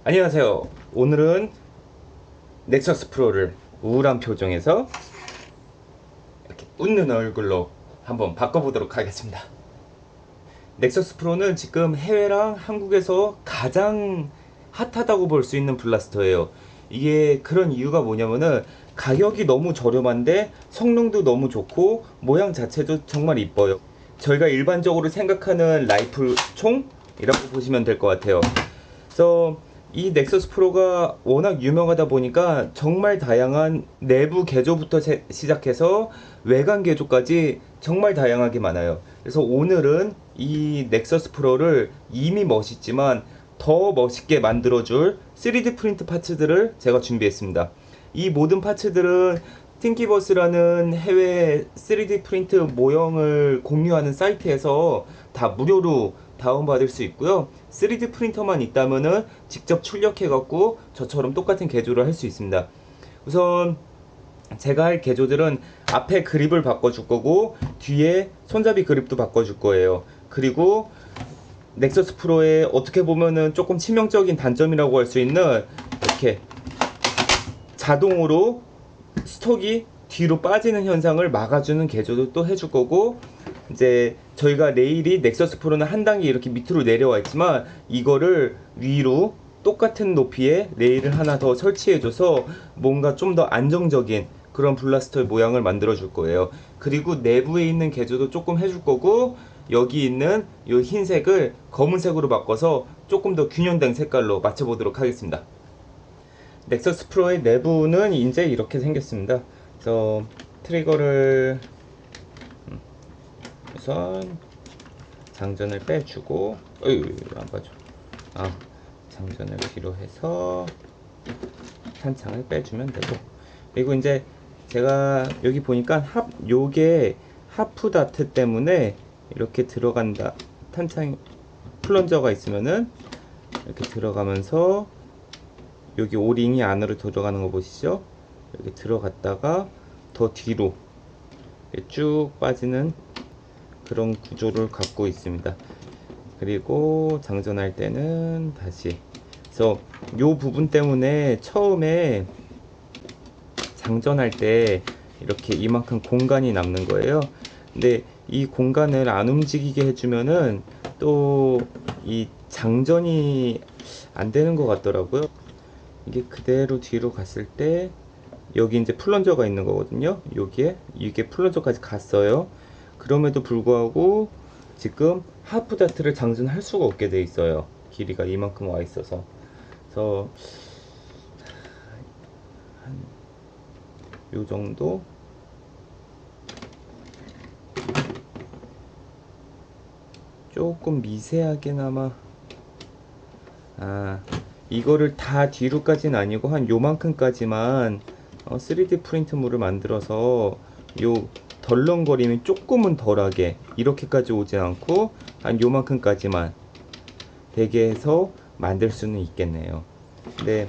안녕하세요. 오늘은 넥서스 프로를 우울한 표정에서 이렇게 웃는 얼굴로 한번 바꿔보도록 하겠습니다. 넥서스 프로는 지금 해외랑 한국에서 가장 핫하다고 볼 수 있는 블라스터예요. 이게 그런 이유가 뭐냐면은 가격이 너무 저렴한데 성능도 너무 좋고 모양 자체도 정말 이뻐요. 저희가 일반적으로 생각하는 라이플 총이라고 보시면 될 것 같아요. 그래서 이 넥서스 프로가 워낙 유명하다 보니까 정말 다양한 내부 개조부터 시작해서 외관 개조까지 정말 다양하게 많아요. 그래서 오늘은 이 넥서스 프로를 이미 멋있지만 더 멋있게 만들어줄 3D 프린트 파츠들을 제가 준비했습니다. 이 모든 파츠들은 틴키버스라는 해외 3D 프린트 모형을 공유하는 사이트에서 다 무료로 다운받을 수 있고요. 3D 프린터만 있다면은 직접 출력해갖고 저처럼 똑같은 개조를 할 수 있습니다. 우선 제가 할 개조들은 앞에 그립을 바꿔줄 거고 뒤에 손잡이 그립도 바꿔줄 거예요. 그리고 넥서스 프로의 어떻게 보면은 조금 치명적인 단점이라고 할 수 있는 이렇게 자동으로 스톡이 뒤로 빠지는 현상을 막아주는 개조도 또 해줄 거고, 이제 저희가 레일이 넥서스 프로는 한 단계 이렇게 밑으로 내려와 있지만 이거를 위로 똑같은 높이의 레일을 하나 더 설치해줘서 뭔가 좀 더 안정적인 그런 블라스터 모양을 만들어 줄 거예요. 그리고 내부에 있는 개조도 조금 해줄 거고, 여기 있는 이 흰색을 검은색으로 바꿔서 조금 더 균형된 색깔로 맞춰보도록 하겠습니다. 넥서스 프로의 내부는 이제 이렇게 생겼습니다. 그래서 트리거를 우선 장전을 빼주고, 안 빠져. 장전을 뒤로 해서 탄창을 빼주면 되고, 그리고 이제 제가 여기 보니까 요게 하프 다트 때문에 이렇게 들어간다. 탄창 플런저가 있으면은 이렇게 들어가면서 여기 오링이 안으로 들어가는 거 보시죠? 여기 들어갔다가 더 뒤로 쭉 빠지는 그런 구조를 갖고 있습니다. 그리고 장전할 때는 다시, 그래서 요 부분 때문에 처음에 장전할 때 이렇게 이만큼 공간이 남는 거예요. 근데 이 공간을 안 움직이게 해주면은 또 이 장전이 안 되는 것 같더라고요. 이게 그대로 뒤로 갔을 때 여기 이제 플런저가 있는 거거든요. 여기에 이게 플런저까지 갔어요. 그럼에도 불구하고 지금 하프 다트를 장전할 수가 없게 돼 있어요. 길이가 이만큼 와 있어서. 그래서 요 정도 조금 미세하게나마, 이거를 다 뒤로까지는 아니고 한 요만큼까지만 3D 프린트물을 만들어서 요 덜렁거림이 조금은 덜하게, 이렇게까지 오지 않고 한 요만큼까지만 되게 해서 만들 수는 있겠네요. 근데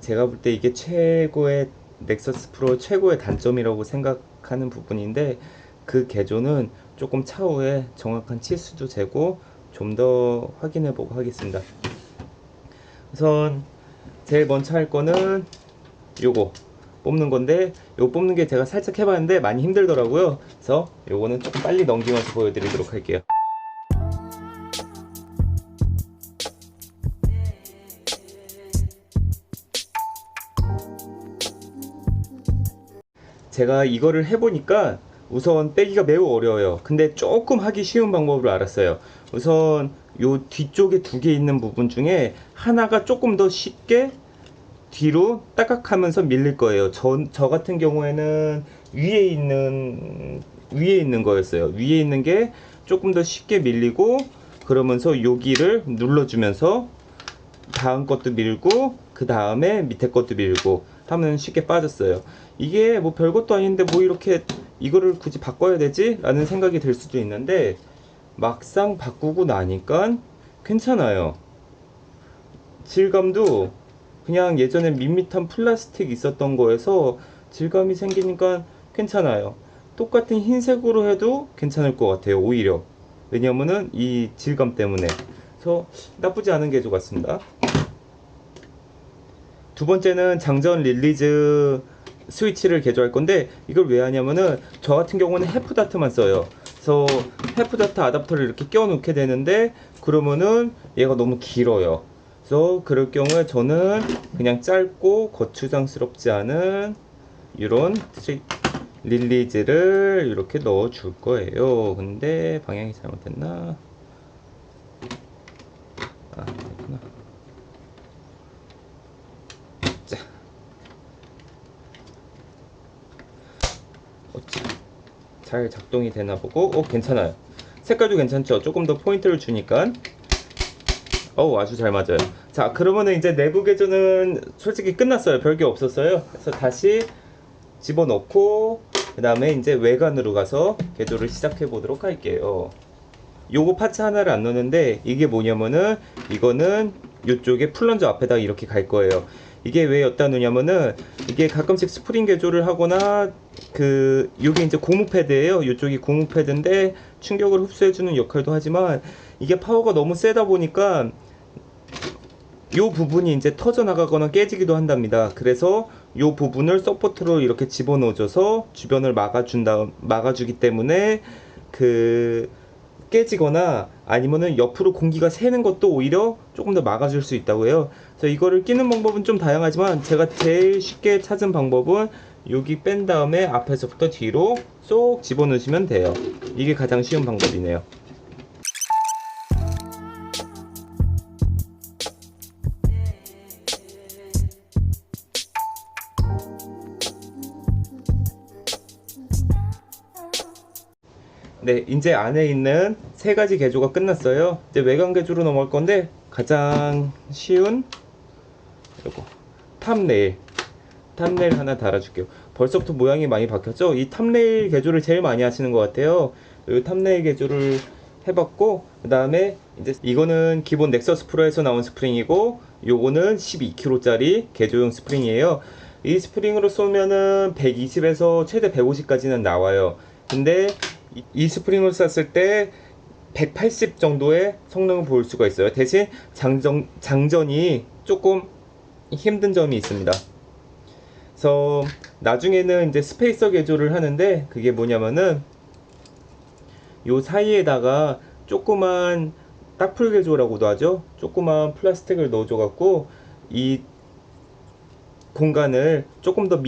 제가 볼 때 이게 최고의 넥서스 프로 최고의 단점이라고 생각하는 부분인데, 그 개조는 조금 차후에 정확한 치수도 재고 좀 더 확인해 보고 하겠습니다. 우선 제일 먼저 할 거는 요거 뽑는 건데, 요거 뽑는 게 제가 살짝 해봤는데 많이 힘들더라고요. 그래서 요거는 조금 빨리 넘기면서 보여드리도록 할게요. 제가 이거를 해보니까 우선 빼기가 매우 어려워요. 근데 조금 하기 쉬운 방법을 알았어요. 우선 요 뒤쪽에 두 개 있는 부분 중에 하나가 조금 더 쉽게 뒤로 따깍하면서 밀릴 거예요. 저 같은 경우에는 위에 있는 거였어요. 위에 있는 게 조금 더 쉽게 밀리고, 그러면서 여기를 눌러주면서 다음 것도 밀고 그 다음에 밑에 것도 밀고 하면 쉽게 빠졌어요. 이게 뭐 별것도 아닌데 뭐 이렇게 이거를 굳이 바꿔야 되지? 라는 생각이 들 수도 있는데, 막상 바꾸고 나니까 괜찮아요. 질감도 그냥 예전에 밋밋한 플라스틱 있었던 거에서 질감이 생기니까 괜찮아요. 똑같은 흰색으로 해도 괜찮을 것 같아요, 오히려. 왜냐면은 이 질감 때문에. 그래서 나쁘지 않은 개조 같습니다. 두 번째는 장전 릴리즈 스위치를 개조할 건데, 이걸 왜 하냐면은 저 같은 경우는 해프다트만 써요. 그래서 해프다트 아답터를 이렇게 껴 놓게 되는데, 그러면은 얘가 너무 길어요. 그래서 그럴 경우에 저는 그냥 짧고 거추장스럽지 않은 이런 릴리즈를 이렇게 넣어 줄 거예요. 근데 방향이 잘못됐나? 아, 됐구나. 자, 잘 작동이 되나 보고, 괜찮아요. 색깔도 괜찮죠? 조금 더 포인트를 주니까. 아주 잘 맞아요. 자, 그러면은 이제 내부 개조는 솔직히 끝났어요. 별게 없었어요. 그래서 다시 집어넣고, 그 다음에 이제 외관으로 가서 개조를 시작해 보도록 할게요. 요거 파츠 하나를 안 넣는데, 이게 뭐냐면은 이거는 이쪽에 플런저 앞에다 이렇게 갈 거예요. 이게 왜 여기다 놓냐면은, 이게 가끔씩 스프링 개조를 하거나 요게 이제 고무 패드예요. 이쪽이 고무 패드인데 충격을 흡수해주는 역할도 하지만, 이게 파워가 너무 세다 보니까 요 부분이 이제 터져 나가거나 깨지기도 한답니다. 그래서 요 부분을 서포트로 이렇게 집어넣어줘서 주변을 막아주기 때문에 깨지거나 아니면은 옆으로 공기가 새는 것도 오히려 조금 더 막아줄 수 있다고 해요. 그래서 이거를 끼는 방법은 좀 다양하지만, 제가 제일 쉽게 찾은 방법은 여기 뺀 다음에 앞에서부터 뒤로 쏙 집어넣으시면 돼요. 이게 가장 쉬운 방법이네요. 네, 이제 안에 있는 세 가지 개조가 끝났어요. 이제 외관 개조로 넘어갈 건데, 가장 쉬운 요거 탑레일 하나 달아줄게요. 벌써부터 모양이 많이 바뀌었죠? 이 탑레일 개조를 제일 많이 하시는 것 같아요. 이 탑레일 개조를 해봤고, 그 다음에 이제 이거는 기본 넥서스 프로에서 나온 스프링이고, 요거는 12kg짜리 개조용 스프링이에요. 이 스프링으로 쏘면은 120에서 최대 150까지는 나와요. 근데 이 스프링을 쐈을 때 180 정도의 성능을 볼 수가 있어요. 대신 장전이 조금 힘든 점이 있습니다. 그래서 나중에는 이제 스페이서 개조를 하는데, 그게 뭐냐면은 요 사이에다가 조그만 딱풀 개조라고도 하죠. 조그만 플라스틱을 넣어줘 갖고 이 공간을 조금 더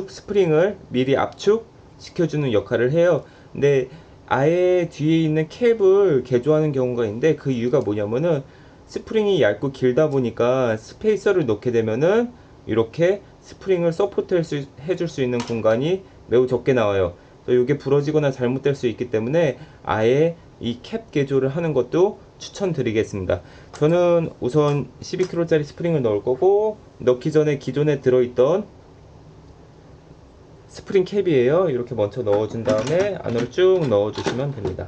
스프링을 미리 압축 시켜주는 역할을 해요. 근데 아예 뒤에 있는 캡을 개조하는 경우가 있는데, 그 이유가 뭐냐면은 스프링이 얇고 길다 보니까 스페이서를 넣게 되면은 이렇게 스프링을 서포트 해줄 수 있는 공간이 매우 적게 나와요. 그래서 이게 부러지거나 잘못될 수 있기 때문에 아예 이 캡 개조를 하는 것도 추천드리겠습니다. 저는 우선 12kg짜리 스프링을 넣을 거고, 넣기 전에 기존에 들어있던 스프링 캡이에요. 이렇게 먼저 넣어준 다음에 안으로 쭉 넣어주시면 됩니다.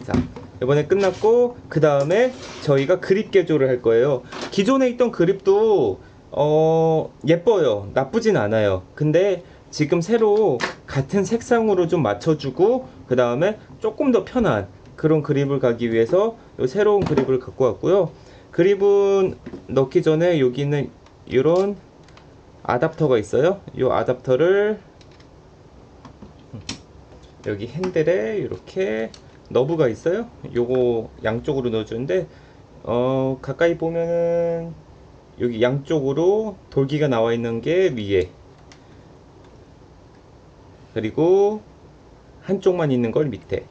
자, 이번에 끝났고, 그 다음에 저희가 그립 개조를 할 거예요. 기존에 있던 그립도 예뻐요. 나쁘진 않아요. 근데 지금 새로 같은 색상으로 좀 맞춰주고, 그 다음에 조금 더 편한 그런 그립을 가기 위해서 요 새로운 그립을 갖고 왔고요. 그립은 넣기 전에 여기는 이런 아답터가 있어요. 이 아답터를 여기 핸들에 이렇게 너브가 있어요. 요거 양쪽으로 넣어주는데, 가까이 보면은 여기 양쪽으로 돌기가 나와 있는 게 위에, 그리고 한쪽만 있는 걸 밑에.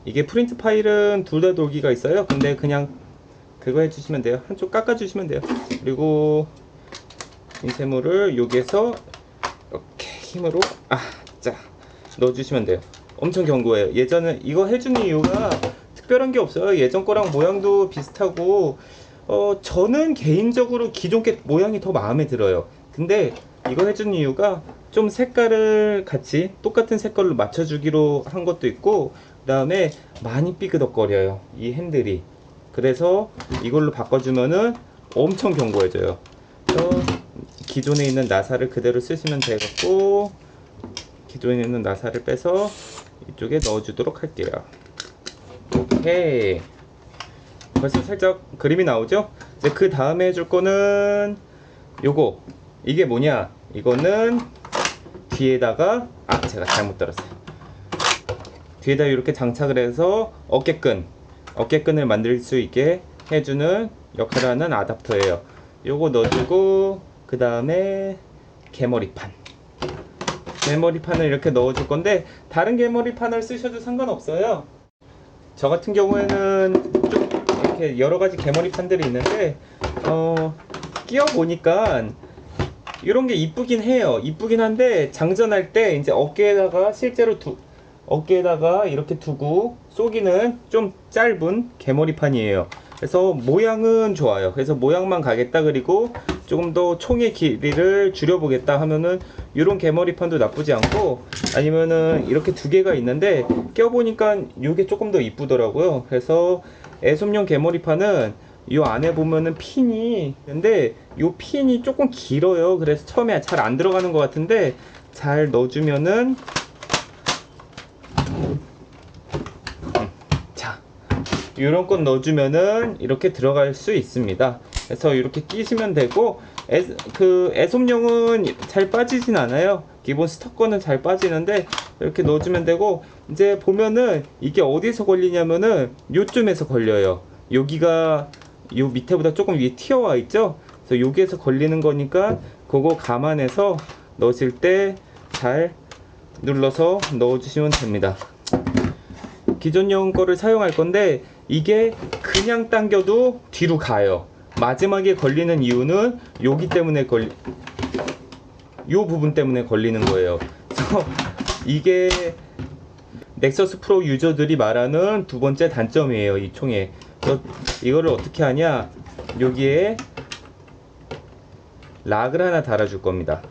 이게 프린트 파일은 둘 다 돌기가 있어요. 근데 그냥 그거 해주시면 돼요. 한쪽 깎아주시면 돼요. 그리고 인쇄물을 여기에서 이렇게 힘으로 자 넣어주시면 돼요. 엄청 견고해요. 예전에 이거 해주는 이유가 특별한 게 없어요. 예전 거랑 모양도 비슷하고, 저는 개인적으로 기존 게 모양이 더 마음에 들어요. 근데 이거 해주는 이유가 좀 색깔을 같이 똑같은 색깔로 맞춰주기로 한 것도 있고, 그 다음에 많이 삐그덕거려요, 이 핸들이. 그래서 이걸로 바꿔주면은 엄청 견고해져요. 그래서 기존에 있는 나사를 그대로 쓰시면 되겠고, 기존에 있는 나사를 빼서 이쪽에 넣어주도록 할게요. 오케이. 벌써 살짝 그림이 나오죠? 이제 그 다음에 해줄 거는 요거. 이게 뭐냐? 이거는 뒤에다가 제가 잘못 들었어요. 뒤에다 이렇게 장착을 해서 어깨끈을 만들 수 있게 해주는 역할을 하는 아답터예요. 요거 넣어주고 그 다음에 개머리판을 이렇게 넣어줄 건데 다른 개머리판을 쓰셔도 상관없어요. 저 같은 경우에는 좀 이렇게 여러 가지 개머리판들이 있는데 끼워 보니까 이런 게 이쁘긴 해요. 이쁘긴 한데 장전할 때 이제 어깨에다가 실제로 어깨에다가 이렇게 두고 쏘기는 좀 짧은 개머리판이에요. 그래서 모양은 좋아요. 그래서 모양만 가겠다, 그리고 조금 더 총의 길이를 줄여보겠다 하면은 이런 개머리판도 나쁘지 않고, 아니면은 이렇게 두 개가 있는데 껴보니까 이게 조금 더 이쁘더라고요. 그래서 애솜용 개머리판은 이 안에 보면은 핀이 있는데 이 핀이 조금 길어요. 그래서 처음에 잘 안 들어가는 것 같은데 잘 넣어주면은 이런 건 넣어주면은 이렇게 들어갈 수 있습니다. 그래서 이렇게 끼시면 되고, 애솜용은 잘 빠지진 않아요. 기본 스톡 거는 잘 빠지는데 이렇게 넣어주면 되고, 이제 보면은 이게 어디서 걸리냐면은 요쯤에서 걸려요. 여기가 요 밑에보다 조금 위에 튀어와 있죠. 그래서 여기에서 걸리는 거니까 그거 감안해서 넣으실 때 잘 눌러서 넣어주시면 됩니다. 기존용 거를 사용할 건데 이게 그냥 당겨도 뒤로 가요. 마지막에 걸리는 이유는 여기 때문에 요 부분 때문에 걸리는 거예요. 그래서 이게 넥서스 프로 유저들이 말하는 두 번째 단점이에요, 이 총에. 그래서 이거를 어떻게 하냐, 여기에 락을 하나 달아줄 겁니다.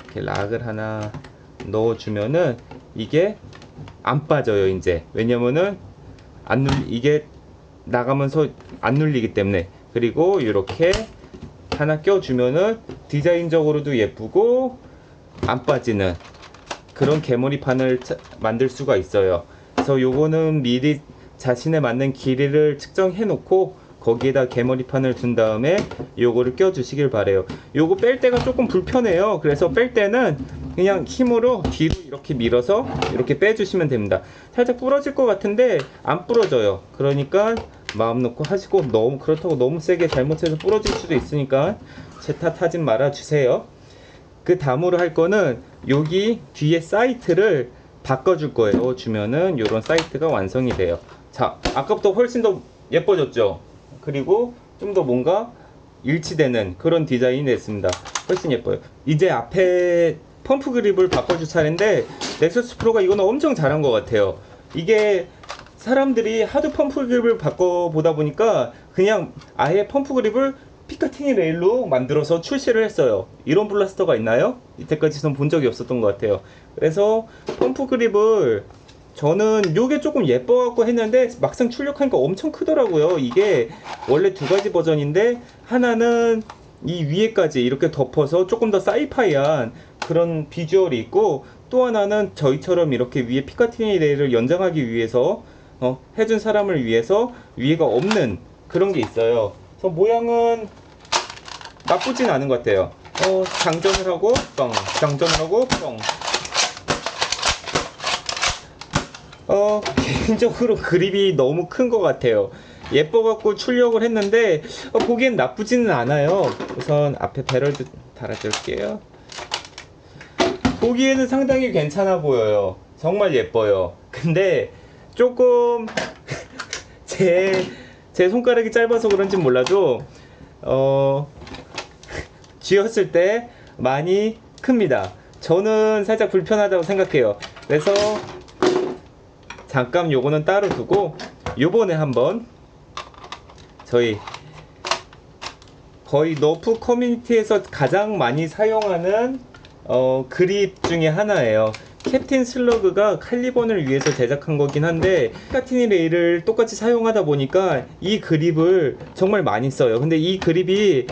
이렇게 락을 하나 넣어주면은 이게 안 빠져요. 이제 왜냐면은 이게 나가면서 안 눌리기 때문에. 그리고 이렇게 하나 껴주면은 디자인적으로도 예쁘고 안 빠지는 그런 개머리판을 만들 수가 있어요. 그래서 요거는 미리 자신에 맞는 길이를 측정해 놓고 거기에다 개머리판을 둔 다음에 요거를 껴 주시길 바래요. 요거 뺄 때가 조금 불편해요. 그래서 뺄 때는 그냥 힘으로 뒤로 이렇게 밀어서 이렇게 빼주시면 됩니다. 살짝 부러질 것 같은데 안 부러져요. 그러니까 마음 놓고 하시고, 그렇다고 너무 세게 잘못해서 부러질 수도 있으니까 제 탓하진 말아주세요. 그 다음으로 할 거는 여기 뒤에 사이트를 바꿔줄 거예요. 주면은 이런 사이트가 완성이 돼요. 자, 아까부터 훨씬 더 예뻐졌죠? 그리고 좀 더 뭔가 일치되는 그런 디자인이 됐습니다. 훨씬 예뻐요. 이제 앞에 펌프 그립을 바꿔줄 차례인데 넥서스 프로가 이거는 엄청 잘한 것 같아요. 이게 사람들이 하도 펌프 그립을 바꿔보다 보니까 그냥 아예 펌프 그립을 피카티니 레일로 만들어서 출시를 했어요. 이런 블라스터가 있나요? 이때까지 전 본 적이 없었던 것 같아요. 그래서 펌프 그립을 저는 요게 조금 예뻐갖고 했는데 막상 출력하니까 엄청 크더라고요. 이게 원래 두 가지 버전인데 하나는 이 위에까지 이렇게 덮어서 조금 더 사이파이한 그런 비주얼이 있고, 또 하나는 저희처럼 이렇게 위에 피카티니 레일을 연장하기 위해서 해준 사람을 위해서 위에가 없는 그런 게 있어요. 그래서 모양은 나쁘진 않은 것 같아요. 장전을 하고 뻥, 장전을 하고 뻥. 개인적으로 그립이 너무 큰 것 같아요. 예뻐갖고 출력을 했는데 보기엔 나쁘지는 않아요. 우선 앞에 배럴도 달아줄게요. 보기에는 상당히 괜찮아 보여요. 정말 예뻐요. 근데 조금 제 손가락이 짧아서 그런지 몰라도 쥐었을 때 많이 큽니다. 저는 살짝 불편하다고 생각해요. 그래서 잠깐 요거는 따로 두고, 요번에 한번 저희 거의 너프 커뮤니티에서 가장 많이 사용하는 그립 중에 하나예요. 캡틴 슬러그가 칼리번을 위해서 제작한 거긴 한데 피카티니 레일을 똑같이 사용하다 보니까 이 그립을 정말 많이 써요. 근데 이 그립도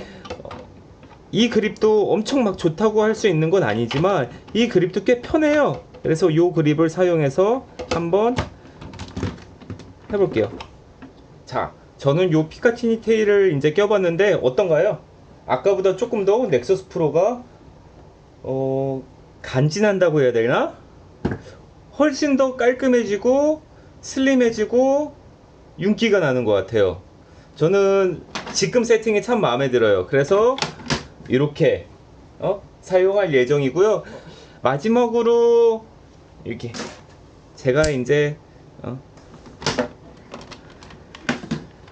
엄청 막 좋다고 할 수 있는 건 아니지만 이 그립도 꽤 편해요. 그래서 요 그립을 사용해서 한번 해볼게요. 자, 저는 요 피카티니 테일을 이제 껴봤는데 어떤가요? 아까보다 조금 더 넥서스 프로가 간지난다고 해야 되나? 훨씬 더 깔끔해지고 슬림해지고 윤기가 나는 것 같아요. 저는 지금 세팅이 참 마음에 들어요. 그래서 이렇게 사용할 예정이고요. 마지막으로 이렇게 제가 이제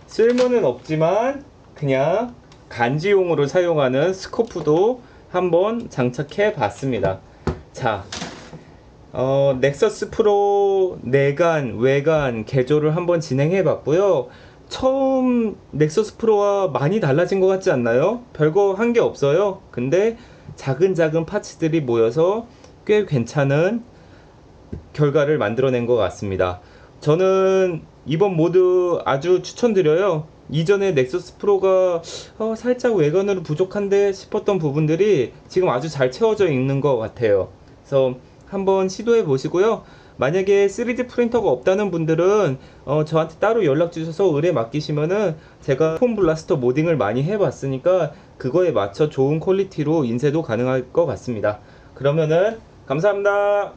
쓸모는 없지만 그냥 간지용으로 사용하는 스코프도 한번 장착해 봤습니다. 자, 넥서스 프로 내관, 외관 개조를 한번 진행해 봤고요. 처음 넥서스 프로와 많이 달라진 것 같지 않나요? 별거 한 게 없어요. 근데 작은 파츠들이 모여서 꽤 괜찮은 결과를 만들어낸 것 같습니다. 저는 이번 모드 아주 추천드려요. 이전에 넥서스 프로가 살짝 외관으로 부족한데 싶었던 부분들이 지금 아주 잘 채워져 있는 것 같아요. 그래서 한번 시도해 보시고요. 만약에 3D 프린터가 없다는 분들은 저한테 따로 연락 주셔서 의뢰 맡기시면은 제가 폼 블라스터 모딩을 많이 해봤으니까 그거에 맞춰 좋은 퀄리티로 인쇄도 가능할 것 같습니다. 그러면은 감사합니다.